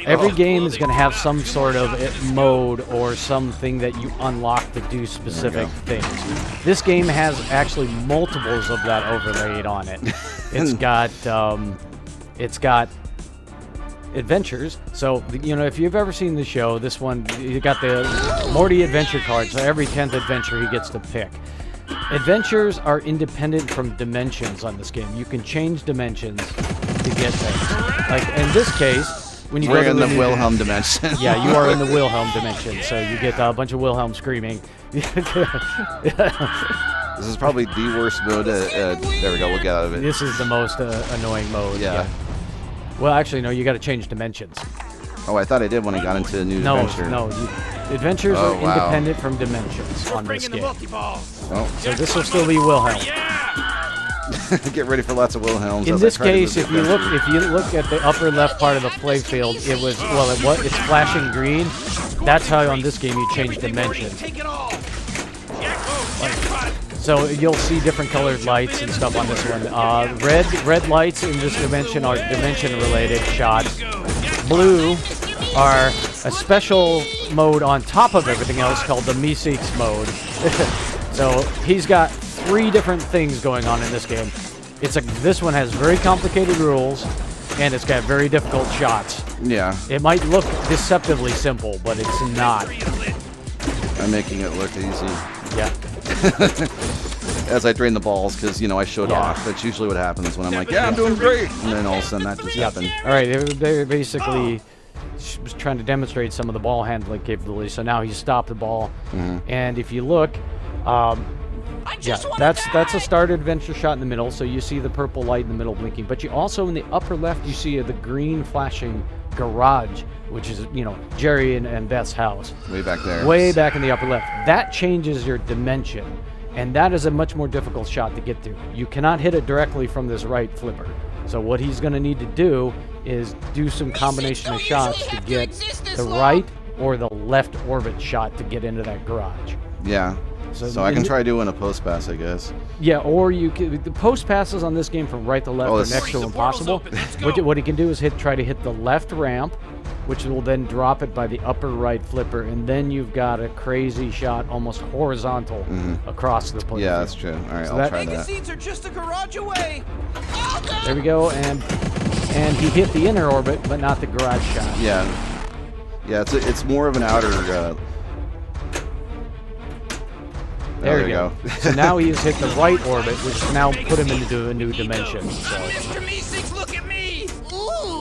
every game is going to have some sort of mode or something that you unlock to do specific things. This game has actually multiples of that overlaid on it. It's got adventures. So, if you've ever seen the show, this one, you got the Morty adventure card. So every 10th adventure he gets to pick. Adventures are independent from dimensions on this game. You can change dimensions to get things. Like in this case, when you We're go to in the Wilhelm dimension. Yeah, you are in the Wilhelm dimension. So you get a bunch of Wilhelm screaming. This is probably the worst mode. There we go. We'll get out of it. This is the most annoying mode. Yeah. Well, actually, no. You got to change dimensions. Oh, I thought I did when I got into a new adventure. Adventures are independent from dimensions on this game. Oh. So this will still be Wilhelm. Get ready for lots of Wilhelms. In this case, if you look at the upper left part of the play field, it's flashing green. That's how on this game you change dimensions. So you'll see different colored lights and stuff on this one. Red lights in this dimension are dimension-related shots. Blue are a special mode on top of everything else called the Meeseeks mode. So he's got 3 different things going on in this game. This one has very complicated rules, and it's got very difficult shots. Yeah. It might look deceptively simple, but it's not. I'm making it look easy. Yeah. As I drain the balls, because, I showed off. That's usually what happens when I'm like, I'm doing great. And then all of a sudden that just happened. All right, they're basically was trying to demonstrate some of the ball handling capabilities. So now he's stopped the ball. And if you look, that's a start adventure shot in the middle. So you see the purple light in the middle blinking. But you also, in the upper left, you see the green flashing garage, which is, Jerry and Beth's house. Way back there. Way back in the upper left. That changes your dimension. And that is a much more difficult shot to get to. You cannot hit it directly from this right flipper. So what he's going to need to do is do some combination of shots to get the right or the left orbit shot to get into that garage. Yeah. So I can try doing a post pass, I guess. Yeah, or you can, the post passes on this game from right to left are next to impossible. What he can do is try to hit the left ramp, which will then drop it by the upper right flipper, and then you've got a crazy shot almost horizontal across the plate. Yeah, that's true. All right, I'll try that. Seats are just a garage away. There we go, and he hit the inner orbit, but not the garage shot. Yeah, it's more of an outer. There you go. So now he has hit the right orbit, which now put him into a new dimension. So. Mr. Meeseeks, look at me.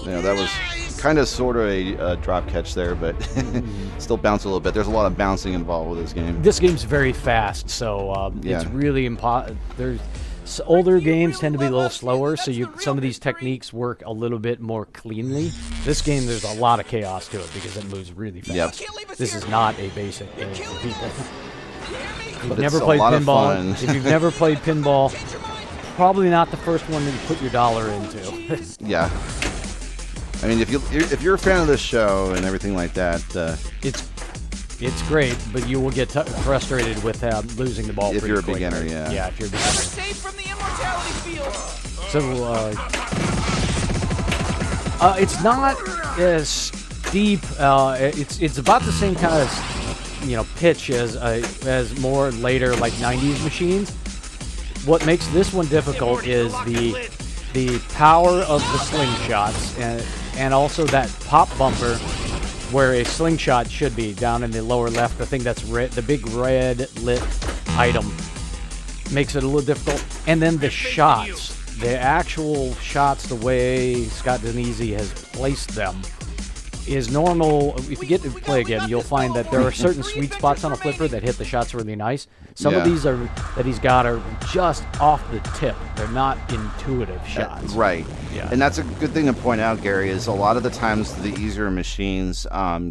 Yeah, that was kind of sort of a drop catch there, but still bounce a little bit. There's a lot of bouncing involved with this game. This game's very fast, so it's really older games tend to be a little slower, so some of these techniques work a little bit more cleanly. This game, there's a lot of chaos to it because it moves really fast. Yep. This is not a basic game for people. If you've But never it's a played lot of pinball, fun. if you've never played pinball, probably not the first one to put your dollar into. Yeah. I mean, if you're a fan of this show and everything like that, It's great, but you will get frustrated with losing the ball if pretty you're a quickly. beginner, yeah. Yeah, if you're a Never beginner. safe from the immortality field. So, it's not as steep. It's about the same kind of pitch as more later like 90s machines. What makes this one difficult is the power of the slingshots and also that pop bumper where a slingshot should be down in the lower left. The thing that's red, the big red lit item, makes it a little difficult. And then the shots, the actual shots, the way Scott Denisi has placed them is normal. If you get to play again, you'll find that there are certain sweet spots on a flipper that hit the shots really nice. Some of Yeah. these that he's got are just off the tip. They're not intuitive shots. right. Yeah. And that's a good thing to point out, Gary, is a lot of the times the easier machines,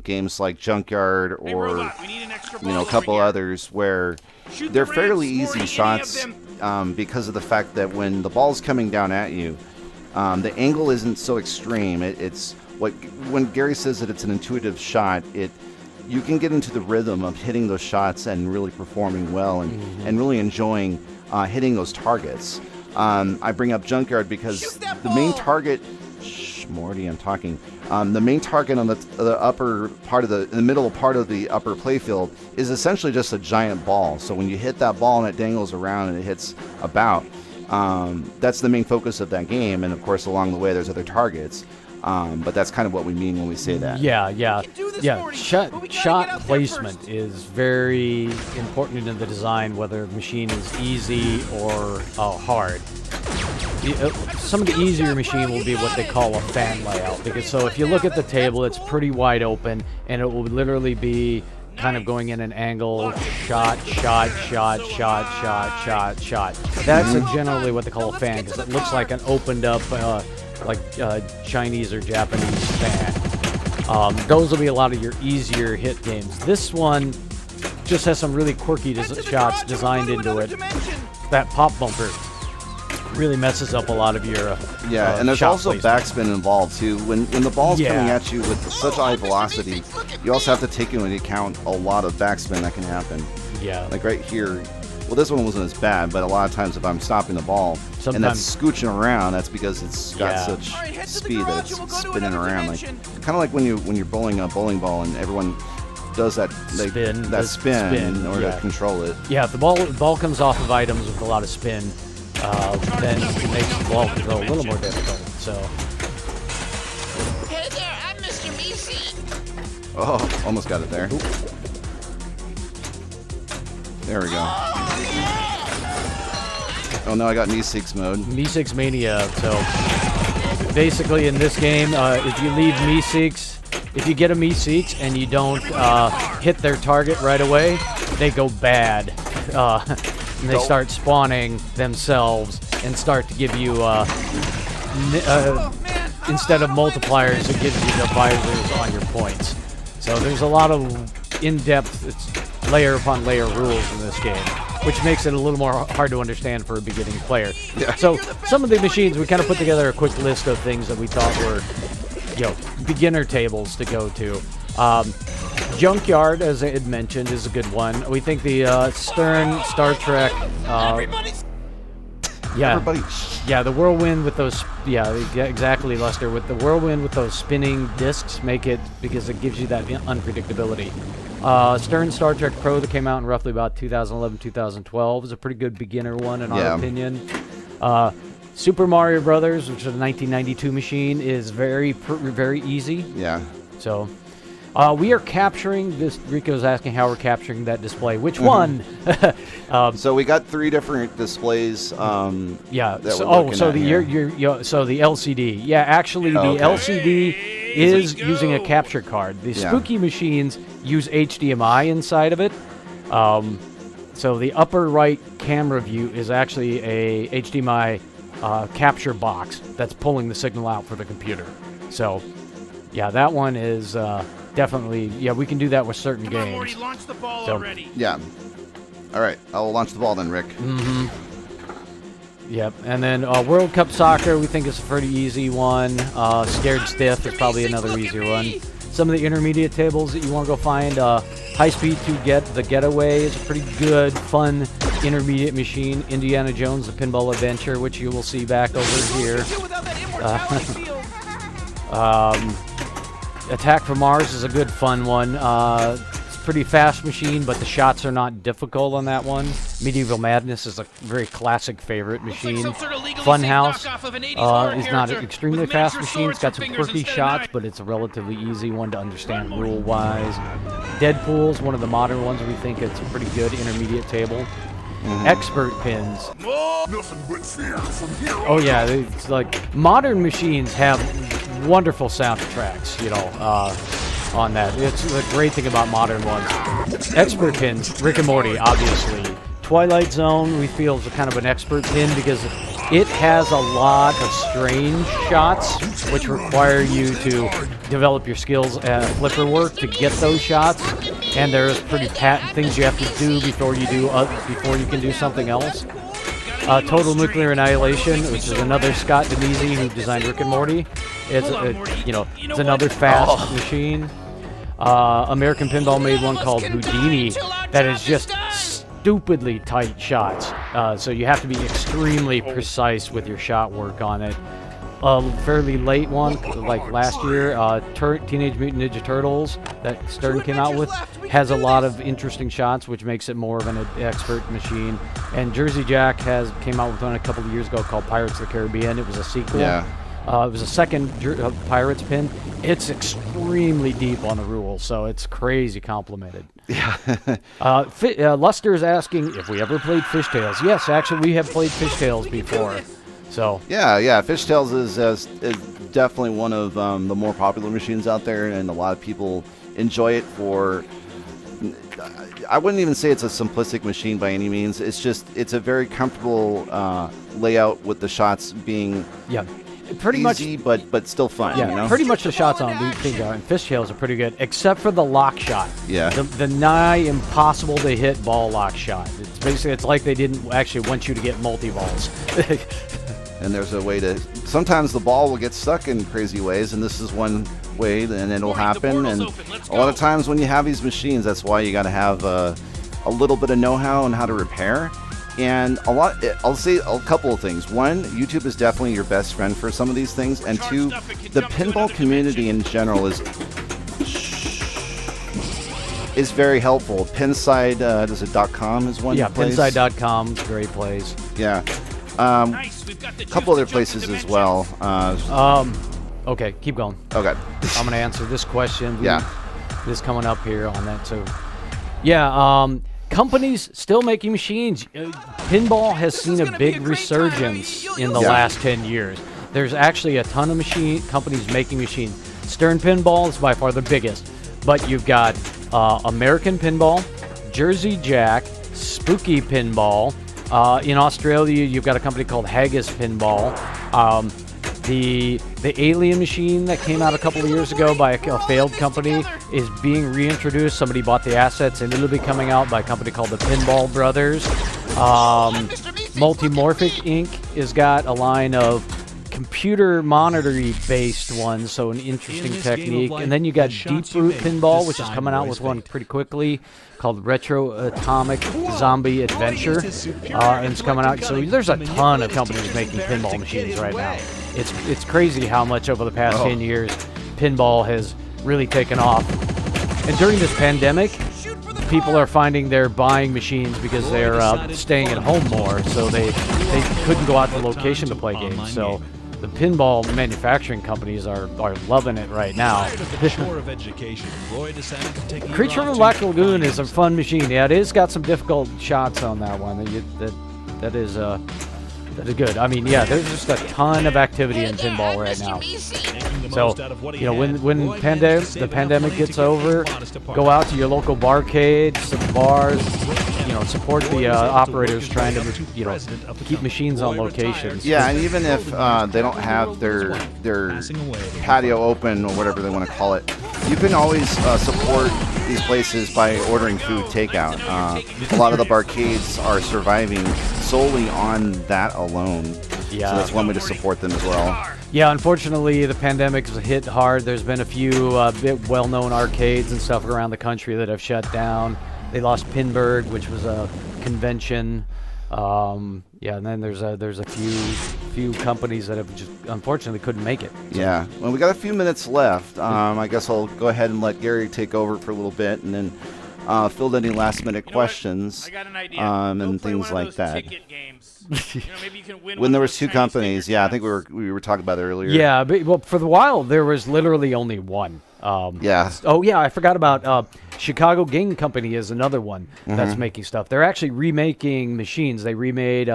games like Junkyard or a couple others where they're fairly easy shots because of the fact that when the ball's coming down at you, the angle isn't so extreme. It's when Gary says that it's an intuitive shot, you can get into the rhythm of hitting those shots and really performing well and really enjoying hitting those targets. I bring up Junkyard because the main target. Shh, Morty, I'm talking. The main target on the upper part of the middle part of the upper playfield is essentially just a giant ball. So when you hit that ball and it dangles around and it hits about, that's the main focus of that game. And of course, along the way, there's other targets. But that's kind of what we mean when we say that. Yeah. Morty, Shot but we gotta get out there placement first. is very important in the design, whether a machine is easy or hard. Some of the easier machine will be what they call a fan layout, because so if you look at the table, it's pretty wide open, and it will literally be kind of going in an angle, shot. That's generally what they call a fan, because it looks like an opened up, Chinese or Japanese fan. Those will be a lot of your easier hit games. This one just has some really quirky shots designed into it. That pop bumper really messes up a lot of your Yeah, and there's shot also placement. backspin involved too. When the ball's Yeah. coming at you with such high velocity, you also have to take into account a lot of backspin that can happen. Yeah. Like right here, well, this one wasn't as bad, but a lot of times if I'm stopping the ball and that's scooching around, that's because it's got Yeah. such All right, head to the speed that garage it's and we'll go to spinning another around. Like dimension. kind of like when you're bowling a bowling ball and everyone does that spin in order to control it. Yeah, if the ball comes off of items with a lot of spin, then it makes the ball control a little more difficult. So Hey there, I'm Mr. Meesey. Oh, almost got it there. There we go. Oh no, I got Meeseeks mode. Meeseeks Mania. So basically, in this game, if you leave Meeseeks, if you get a Meeseeks and you don't hit their target right away, they go bad. And they start spawning themselves and start to give you, instead of multipliers, it gives you divisors on your points. So there's a lot of in-depth layer upon layer rules in this game, which makes it a little more hard to understand for a beginning player. Yeah. So some of the machines, we kind of put together a quick list of things that we thought were, beginner tables to go to. Junkyard, as I had mentioned, is a good one. We think the Stern Star Trek, Everybody's the whirlwind with those, exactly, Lester, with the whirlwind with those spinning discs make it, because it gives you that unpredictability. Stern Star Trek Pro that came out in roughly about 2011, 2012 is a pretty good beginner one in our opinion. Super Mario Brothers, which is a 1992 machine, is very easy. Yeah. So we are capturing this. Rico's asking how we're capturing that display. Which one? So we got 3 different displays. Yeah. That So, we're looking so at the here. so the LCD. Yeah, actually, the LCD is using a capture card. The spooky machines use HDMI inside of it. So the upper right camera view is actually a HDMI capture box that's pulling the signal out for the computer. So, yeah, that one is definitely, yeah, we can do that with certain Come on, Morty, games. launch the ball So- already. Yeah. All right, I'll launch the ball then, Rick. Yep, and then World Cup Soccer, we think is a pretty easy one. Scared Stiff is probably another easier one. Some of the intermediate tables that you want to go find, High Speed to Get the Getaway is a pretty good, fun intermediate machine. Indiana Jones, the Pinball Adventure, which you will see back over here. Without that immortality field. Attack from Mars is a good, fun one. It's a pretty fast machine, but the shots are not difficult on that one. Medieval Madness is a very classic favorite machine. Some sort of legally Funhouse safe knockoff of an 80s horror is not an character extremely with fast miniature machine. It's swords got for some fingers quirky instead of shots, knives. but it's a relatively easy one to understand rule-wise. Deadpool's one of the modern ones. We think it's a pretty good intermediate table. Expert pins. Oh yeah, it's like modern machines have wonderful soundtracks, you know, on that. It's the great thing about modern ones. Expert pins, Rick and Morty, obviously. Twilight Zone, we feel, is a kind of an expert pin because it has a lot of strange shots, which require you to develop your skills at flipper work to get those shots. And there's pretty patent things you have to do before you can do something else. Total Nuclear Annihilation, which is another Scott Demese who designed Rick and Morty. It's it's another fast machine. American Pinball made one called Houdini that is just stupidly tight shots. So you have to be extremely precise with your shot work on it. A fairly late one, like last year, Teenage Mutant Ninja Turtles that Stern came out with, has a lot of interesting shots, which makes it more of an expert machine. And Jersey Jack came out with one a couple of years ago called Pirates of the Caribbean. It was a sequel. Yeah. It was a second Pirates pin. It's extremely deep on the rules, so it's crazy complimented. Yeah. Luster is asking if we ever played Fishtails. Yes, actually, we have played Fishtails before. So Yeah. Fishtails is definitely one of the more popular machines out there, and a lot of people enjoy it for. I wouldn't even say it's a simplistic machine by any means. It's a very comfortable layout with the shots being pretty easy, much. but still fun. Yeah, you know? pretty much the shots on the thing and Fishtails are pretty good, except for the lock shot. Yeah. The nigh impossible to hit ball lock shot. It's basically, it's like they didn't actually want you to get multi-balls. And there's a way to. Sometimes the ball will get stuck in crazy ways, and this is one way, and it'll happen. And a lot of times when you have these machines, that's why you got to have a little bit of know-how on how to repair. And I'll say a couple of things. One, YouTube is definitely your best friend for some of these things, and two, the pinball community in general is very helpful. Pinside, does it .com is one? Yeah, place? pinside.com is a great place. Yeah. A couple other places as well. Okay, keep going. Okay. I'm going to answer this question. Yeah. This coming up here on that. So, yeah, companies still making machines. Pinball has seen a big resurgence in the last 10 years. There's actually a ton of companies making machines. Stern Pinball is by far the biggest. But you've got American Pinball, Jersey Jack, Spooky Pinball. In Australia, you've got a company called Haggis Pinball. The Alien machine that came out a couple of years ago by a failed company is being reintroduced. Somebody bought the assets, and it'll be coming out by a company called the Pinball Brothers. Multimorphic Inc. has got a line of computer monitoring-based ones, so an interesting technique. And then you got Deep Root Pinball, which is coming out with one pretty quickly called Retro Atomic Zombie Adventure, and it's coming out. So there's a ton of companies making pinball machines right now. It's crazy how much over the past 10 years pinball has really taken off. And during this pandemic, people are finding they're buying machines because they're staying at home more, so they couldn't go out to location to play games. So the pinball manufacturing companies are loving it right now. Creature from Black Lagoon is a fun machine. Yeah, it has got some difficult shots on that one. That is good. I mean, yeah, there's just a ton of activity in pinball right now. So, you know, when the pandemic gets over, go out to your local barcade, some bars, support the operators trying to keep machines on locations. Yeah, and even if they don't have their patio open or whatever they want to call it, you can always support these places by ordering food takeout. A lot of the barcades are surviving solely on that alone. Yeah. So that's one way to support them as well. Yeah, unfortunately, the pandemic has hit hard. There's been a few bit well-known arcades and stuff around the country that have shut down. They lost Pinburg, which was a convention. And then there's a few companies that have just unfortunately couldn't make it. Yeah. Well, we got a few minutes left. I guess I'll go ahead and let Gary take over for a little bit, and then field any last-minute questions I got an idea. and Go play things one of like those that. ticket games. Maybe you can win When one there of was those two Chinese companies, finger yeah, I think traps. we were talking about it earlier. Yeah, but for the while there was literally only one. Yeah. Oh yeah, I forgot about Chicago Game Company is another one that's making stuff. They're actually remaking machines. They remade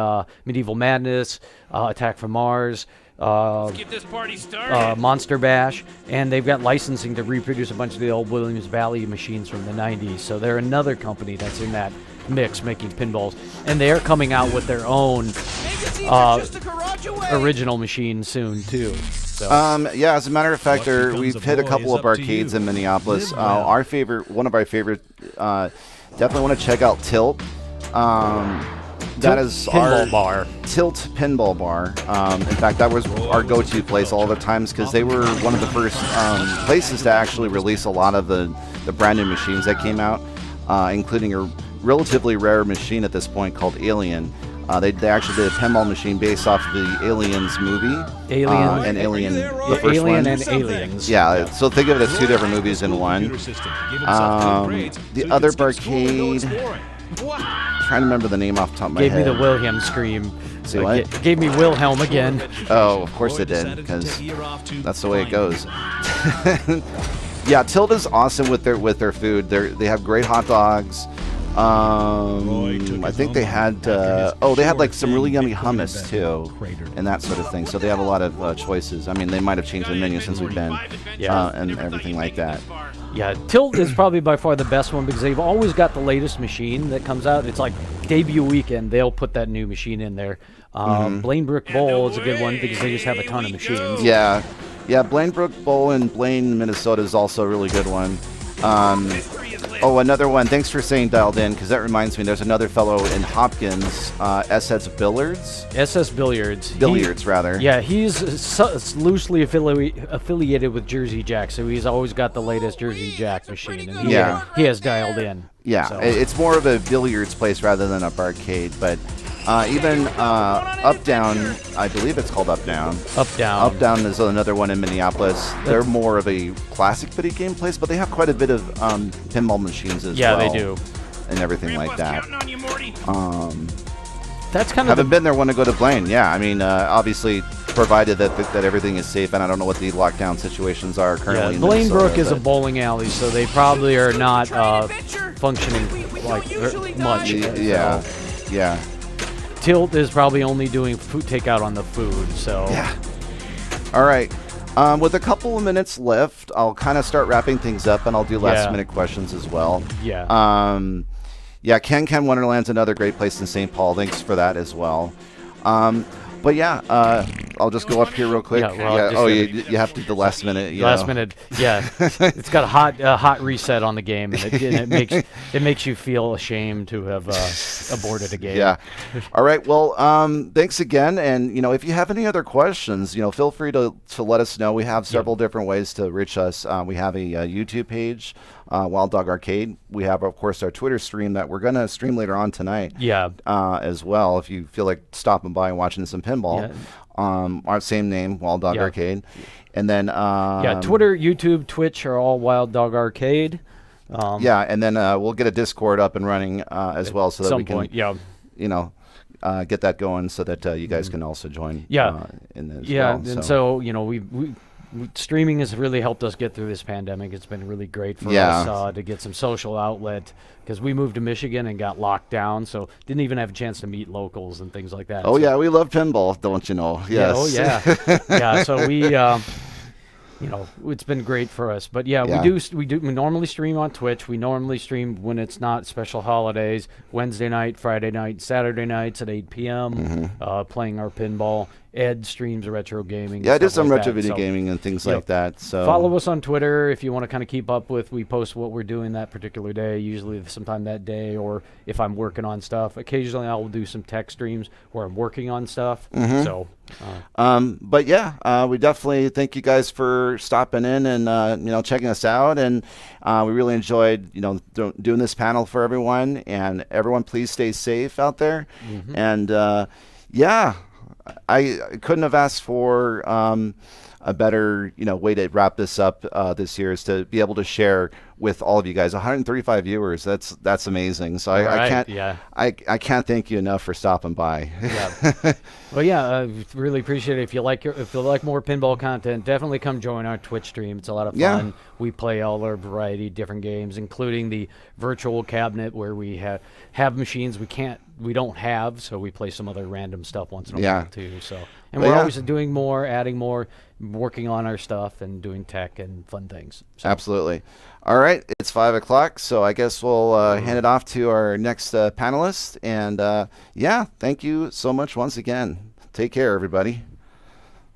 Medieval Madness, Attack from Mars, Get this party started. Monster Bash, and they've got licensing to reproduce a bunch of the old Williams Valley machines from the 90s. So they're another company that's in that mix making pinballs, and they're coming out with their own Make it seem you're just a garage away. original machine soon too. So Yeah, as a matter of fact, What becomes we've a hit a boy couple is of up to arcades you. in Minneapolis. Live well. One of our favorite, definitely want to check out Tilt. That is Pinball our Bar. Tilt Pinball Bar. In fact, that was our go-to place all the times because they were one of the first places to actually release a lot of the brand new machines that came out, including a relatively rare machine at this point called Alien. They actually did a pinball machine based off of the Aliens movie. Alien? And Alien, the Yeah, first Alien one. and Aliens. Yeah, so think of it as two different movies in one. The other barcade, trying to remember the name off the top of my Gave head. me the Wilhelm scream. See what? Gave me Wilhelm again. Oh, of course it did, because that's the way it goes. Yeah, Tilda's awesome with their food. They have great hot dogs. I think they had they had like some really yummy hummus too, and that sort of thing. So they have a lot of choices. I mean, they might have changed the menu since we've been, and everything like that. Yeah, Tilt is probably by far the best one because they've always got the latest machine that comes out. It's like debut weekend, they'll put that new machine in there. Blainebrook Bowl is a good one because they just have a ton of machines. Yeah, Blainebrook Bowl in Blaine, Minnesota is also a really good one. Another one. Thanks for saying dialed in, because that reminds me, there's another fellow in Hopkins, SS Billiards. SS Billiards. Billiards, rather. Yeah, he's loosely affiliated with Jersey Jack, so he's always got the latest Jersey Jack machine, and he has dialed in. Yeah, so. It's more of a billiards place rather than a barcade, but even Updown, I believe it's called Updown. Updown is another one in Minneapolis. They're more of a classic video game place, but they have quite a bit of pinball machines as well. Yeah, they do. And everything like that. Counting on you, Morty. That's kind of Haven't been there, want to go to Blaine. Yeah, I mean, obviously, provided that everything is safe, and I don't know what the lockdown situations are currently. Yeah, in Blainebrook is a but- bowling alley, so they probably are not functioning like much. Yeah, So yeah. Tilt is probably only doing food takeout on the food. So Yeah. All right. With a couple of minutes left, I'll kind of start wrapping things up, and I'll do last-minute questions as well. Yeah. Ken Wonderland's another great place in St. Paul. Thanks for that as well. But yeah, I'll just go up here real quick. Yeah, well, you have to do the last minute. Last minute, yeah. It's got a hot reset on the game, and it makes you feel ashamed to have aborted a game. Yeah. All right. Well, thanks again. And if you have any other questions, feel free to let us know. We have several different ways to reach us. We have a YouTube page, Wild Dog Arcade. We have, of course, our Twitter stream that we're gonna stream later on tonight. Yeah. As well, if you feel like stopping by and watching some pinball. Yeah. Our same name, Wild Dog Arcade. And then Twitter, YouTube, Twitch are all Wild Dog Arcade. and then we'll get a Discord up and running as well, so that we can get that going, so that you guys can also join. In this. And so we streaming has really helped us get through this pandemic. It's been really great for us to get some social outlet, because we moved to Michigan and got locked down, so didn't even have a chance to meet locals and things like that. Oh so, yeah, we love pinball, don't you know? Yes. Yeah, oh yeah. Yeah, so it's been great for us. But yeah, Yeah. we normally stream on Twitch. We normally stream when it's not special holidays, Wednesday night, Friday night, Saturday nights at 8 p.m. Playing our pinball. Ed streams retro gaming. Yeah, I and did stuff some like retro that. video So, gaming and things yeah. like that. So follow us on Twitter if you want to kind of keep up with. We post what we're doing that particular day, usually sometime that day, or if I'm working on stuff. Occasionally, I will do some tech streams where I'm working on stuff. So, But yeah, we definitely thank you guys for stopping in and checking us out, and we really enjoyed doing this panel for everyone. And everyone, please stay safe out there. And yeah, I couldn't have asked for a better way to wrap this up this year, is to be able to share with all of you guys. 135 viewers, that's amazing. So I can't thank you enough for stopping by. Yeah. Well, yeah, really appreciate it. If you like more pinball content, definitely come join our Twitch stream. It's a lot of fun. Yeah. We play all our variety of different games, including the virtual cabinet where we have machines we don't have, so we play some other random stuff once in a while too. So, and But we're yeah. always doing more, adding more, working on our stuff and doing tech and fun things. So, Absolutely. All right, it's 5 o'clock, so I guess we'll hand it off to our next panelist. And yeah, thank you so much once again. Take care, everybody.